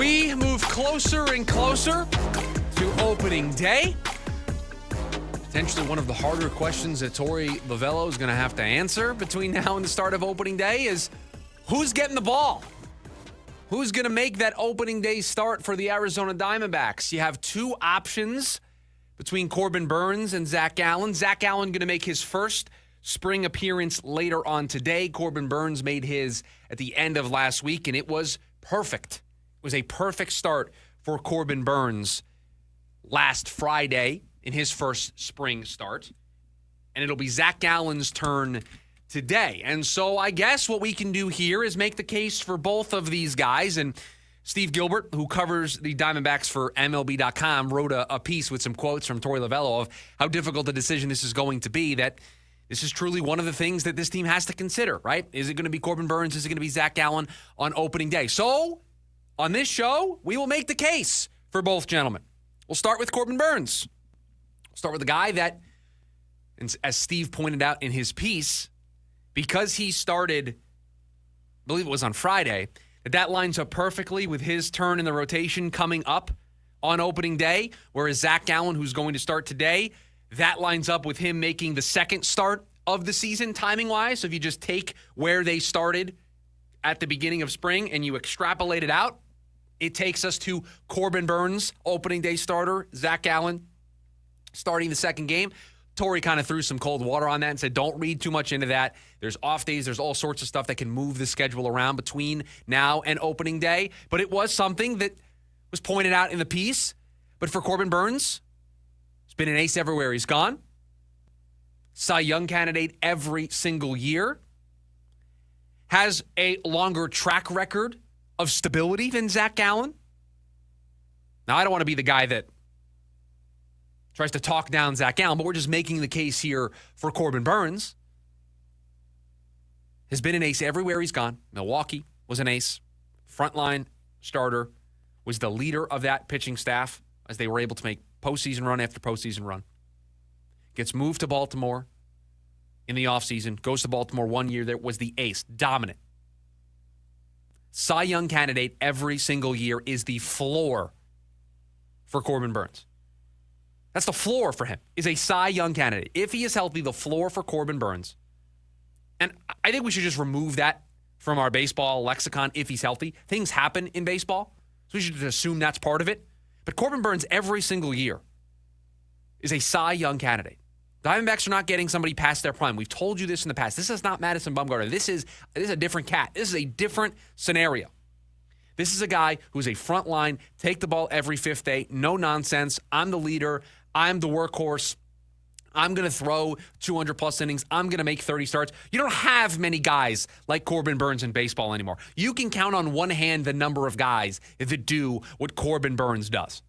We move closer and closer to opening day. Potentially one of the harder questions that Torey Lovullo is going to have to answer between now and the start of opening day is who's getting the ball? Who's going to make that opening day start for the Arizona Diamondbacks? You have two options between Corbin Burnes and Zac Gallen. Zac Gallen going to make his first spring appearance later on today. Corbin Burnes made his at the end of last week, and it was perfect. It was a perfect start for Corbin Burnes last Friday in his first spring start. And it'll be Zac Gallen's turn today. And so I guess what we can do here is make the case for both of these guys. And Steve Gilbert, who covers the Diamondbacks for MLB.com, wrote a piece with some quotes from Torey Lovullo of how difficult a decision this is going to be, that this is truly one of the things that this team has to consider, right? Is it going to be Corbin Burnes? Is it going to be Zac Gallen on opening day? So on this show, we will make the case for both gentlemen. We'll start with Corbin Burnes. We'll start with the guy that, as Steve pointed out in his piece, because he started, I believe it was on Friday, that lines up perfectly with his turn in the rotation coming up on opening day, whereas Zac Gallen, who's going to start today, that lines up with him making the second start of the season timing-wise. So if you just take where they started at the beginning of spring and you extrapolate it out, it takes us to Corbin Burnes, opening day starter, Zac Gallen starting the second game. Torey kind of threw some cold water on that and said, don't read too much into that. There's off days. There's all sorts of stuff that can move the schedule around between now and opening day. But it was something that was pointed out in the piece. But for Corbin Burnes, he's been an ace everywhere he's gone. Cy Young candidate every single year. Has a longer track record of stability than Zac Gallen. Now, I don't want to be the guy that tries to talk down Zac Gallen, but we're just making the case here for Corbin Burnes. Has been an ace everywhere he's gone. Milwaukee was an ace. Frontline starter. Was the leader of that pitching staff as they were able to make postseason run after postseason run. Gets moved to Baltimore in the offseason. Goes to Baltimore 1 year. There was the ace. Dominant. Cy Young candidate every single year is the floor for Corbin Burnes. That's the floor for him, is a Cy Young candidate. If he is healthy, the floor for Corbin Burnes. And I think we should just remove that from our baseball lexicon if he's healthy. Things happen in baseball, so we should just assume that's part of it. But Corbin Burnes every single year is a Cy Young candidate. Diamondbacks are not getting somebody past their prime. We've told you this in the past. This is not Madison Bumgarner. This is a different cat. This is a different scenario. This is a guy who's a front line, take the ball every fifth day, no nonsense. I'm the leader. I'm the workhorse. I'm going to throw 200-plus innings. I'm going to make 30 starts. You don't have many guys like Corbin Burnes in baseball anymore. You can count on one hand the number of guys that do what Corbin Burnes does.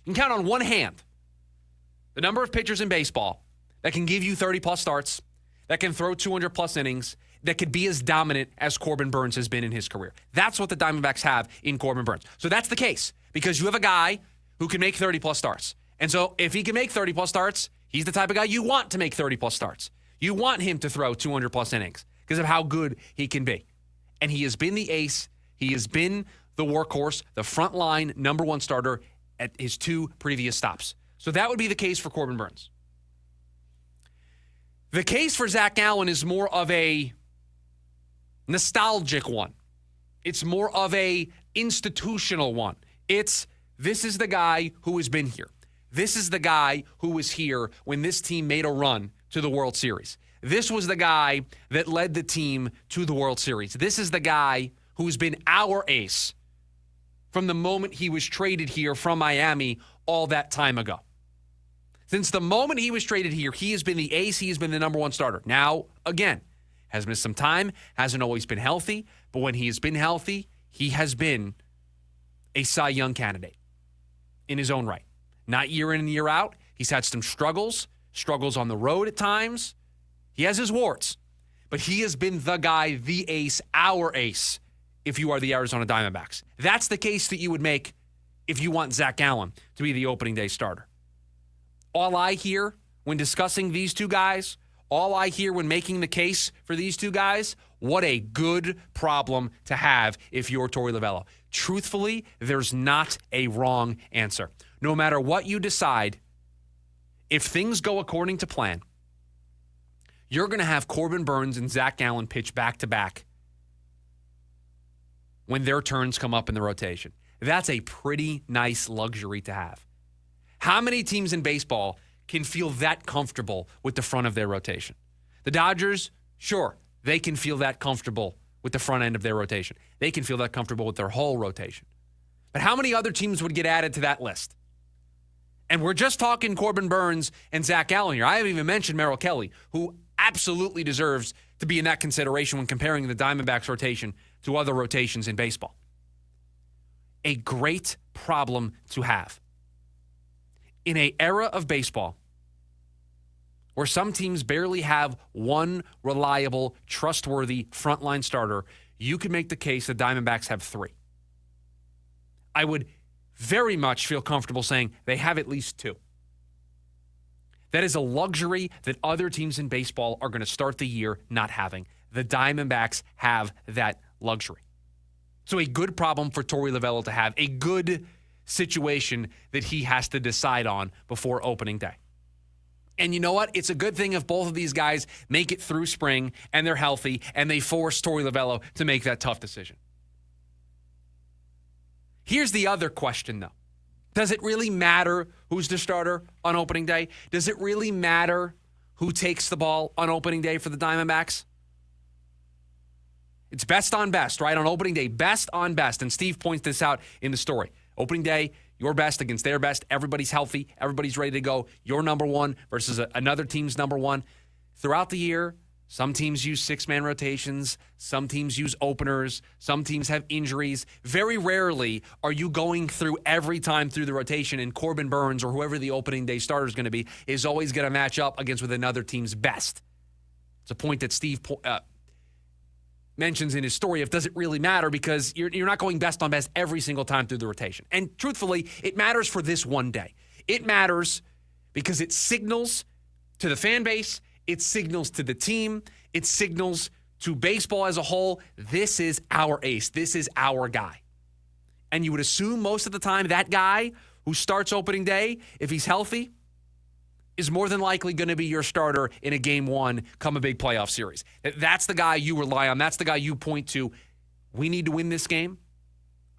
You can count on one hand the number of pitchers in baseball that can give you 30-plus starts, that can throw 200-plus innings, that could be as dominant as Corbin Burnes has been in his career. That's what the Diamondbacks have in Corbin Burnes. So that's the case, because you have a guy who can make 30-plus starts. And so if he can make 30-plus starts, he's the type of guy you want to make 30-plus starts. You want him to throw 200-plus innings because of how good he can be. And he has been the ace. He has been the workhorse, the frontline number one starter at his two previous stops. So that would be the case for Corbin Burnes. The case for Zac Gallen is more of a nostalgic one. It's more of a institutional one. This is the guy who has been here. This is the guy who was here when this team made a run to the World Series. This was the guy that led the team to the World Series. This is the guy who's been our ace from the moment he was traded here from Miami all that time ago. Since the moment he was traded here, he has been the ace. He has been the number one starter. Now, again, has missed some time, hasn't always been healthy, but when he has been healthy, he has been a Cy Young candidate in his own right. Not year in and year out. He's had some struggles on the road at times. He has his warts, but he has been the guy, the ace, our ace, if you are the Arizona Diamondbacks. That's the case that you would make if you want Zac Gallen to be the opening day starter. All I hear when discussing these two guys, all I hear when making the case for these two guys, What a good problem to have if you're Torey Lovullo. Truthfully, there's not a wrong answer. No matter what you decide, if things go according to plan, you're going to have Corbin Burnes and Zac Gallen pitch back-to-back when their turns come up in the rotation. That's a pretty nice luxury to have. How many teams in baseball can feel that comfortable with the front of their rotation? The Dodgers, sure, they can feel that comfortable with the front end of their rotation. They can feel that comfortable with their whole rotation. But how many other teams would get added to that list? And we're just talking Corbin Burnes and Zac Gallen here. I haven't even mentioned Merrill Kelly, who absolutely deserves to be in that consideration when comparing the Diamondbacks rotation to other rotations in baseball. A great problem to have. In an era of baseball where some teams barely have one reliable, trustworthy frontline starter, you could make the case the Diamondbacks have three. I would very much feel comfortable saying they have at least two. That is a luxury that other teams in baseball are going to start the year not having. The Diamondbacks have that luxury. So a good problem for Torey Lovullo to have, a good situation that he has to decide on before opening day. And you know what? It's a good thing if both of these guys make it through spring and they're healthy and they force Torey Lovullo to make that tough decision. Here's the other question, though. Does it really matter who's the starter on opening day? Does it really matter who takes the ball on opening day for the Diamondbacks? It's best on best, right? On opening day, best on best. And Steve points this out in the story. Opening day, your best against their best. Everybody's healthy. Everybody's ready to go. You're number one versus another team's number one. Throughout the year, some teams use six-man rotations. Some teams use openers. Some teams have injuries. Very rarely are you going through every time through the rotation and Corbin Burnes or whoever the opening day starter is going to be is always going to match up against with another team's best. It's a point that Steve mentions in his story of does it really matter because you're not going best on best every single time through the rotation. And truthfully, it matters for this one day. It matters because it signals to the fan base, it signals to the team, it signals to baseball as a whole, this is our ace, this is our guy. And you would assume most of the time that guy who starts opening day, if he's healthy, is more than likely going to be your starter in a game one come a big playoff series. That's the guy you rely on. That's the guy you point to. We need to win this game.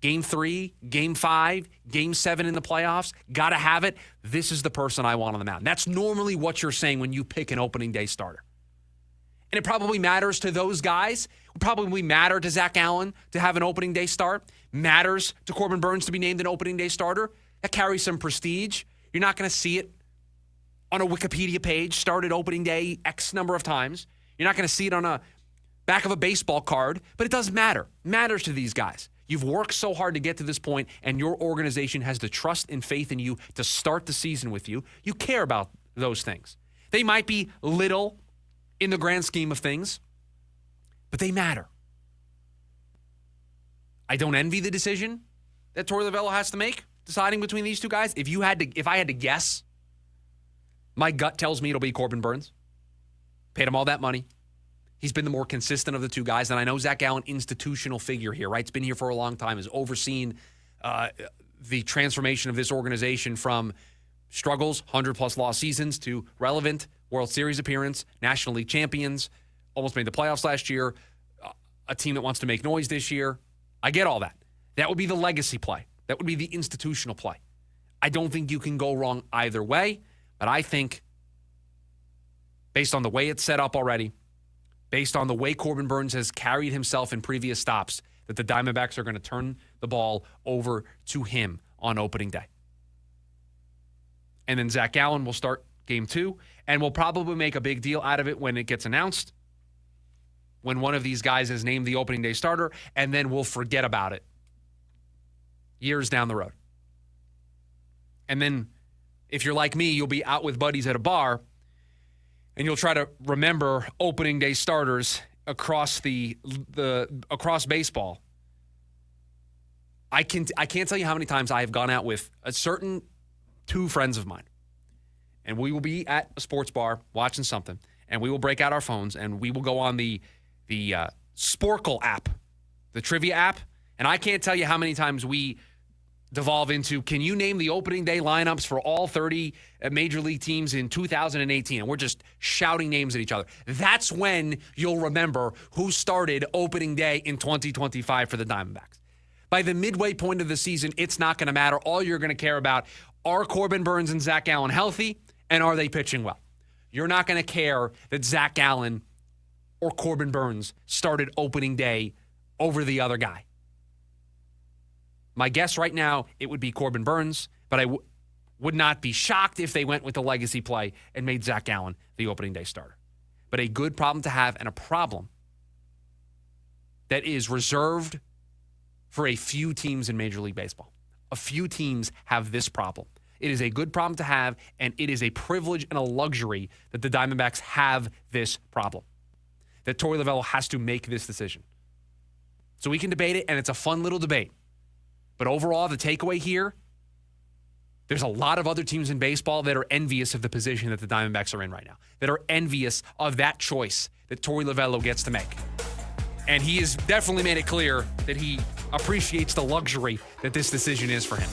Game 3, Game 5, Game 7 in the playoffs. Got to have it. This is the person I want on the mound. That's normally what you're saying when you pick an opening day starter. And it probably matters to those guys. It would probably matter to Zac Gallen to have an opening day start. Matters to Corbin Burnes to be named an opening day starter. That carries some prestige. You're not going to see it on a Wikipedia page, started opening day X number of times. You're not going to see it on a back of a baseball card, but it does matter. It matters to these guys. You've worked so hard to get to this point, and your organization has the trust and faith in you to start the season with you. You care about those things. They might be little in the grand scheme of things, but they matter. I don't envy the decision that Torey Lovullo has to make, deciding between these two guys. If I had to guess, my gut tells me it'll be Corbin Burnes. Paid him all that money. He's been the more consistent of the two guys. And I know Zac Gallen, institutional figure here, right? It's been here for a long time, has overseen the transformation of this organization from struggles, 100-plus loss seasons, to relevant World Series appearance, National League champions, almost made the playoffs last year, a team that wants to make noise this year. I get all that. That would be the legacy play. That would be the institutional play. I don't think you can go wrong either way. But I think, based on the way it's set up already, based on the way Corbin Burnes has carried himself in previous stops, that the Diamondbacks are going to turn the ball over to him on opening day. And then Zac Gallen will start game 2, and we'll probably make a big deal out of it when it gets announced, when one of these guys is named the opening day starter, and then we'll forget about it years down the road. And then, if you're like me, you'll be out with buddies at a bar, and you'll try to remember opening day starters across across baseball. I can't tell you how many times I have gone out with a certain two friends of mine, and we will be at a sports bar watching something, and we will break out our phones, and we will go on the Sporkle app, the trivia app, and I can't tell you how many times we devolve into, can you name the opening day lineups for all 30 major league teams in 2018? And we're just shouting names at each other. That's when you'll remember who started opening day in 2025 for the Diamondbacks. By the midway point of the season, it's not going to matter. All you're going to care about are Corbin Burnes and Zac Gallen healthy, and are they pitching well? You're not going to care that Zac Gallen or Corbin Burnes started opening day over the other guy. My guess right now, it would be Corbin Burnes, but I would not be shocked if they went with the legacy play and made Zac Gallen the opening day starter. But a good problem to have, and a problem that is reserved for a few teams in Major League Baseball. A few teams have this problem. It is a good problem to have, and it is a privilege and a luxury that the Diamondbacks have this problem. That Torey Lovullo has to make this decision. So we can debate it, and it's a fun little debate. But overall, the takeaway here, there's a lot of other teams in baseball that are envious of the position that the Diamondbacks are in right now, that are envious of that choice that Torey Lovullo gets to make. And he has definitely made it clear that he appreciates the luxury that this decision is for him.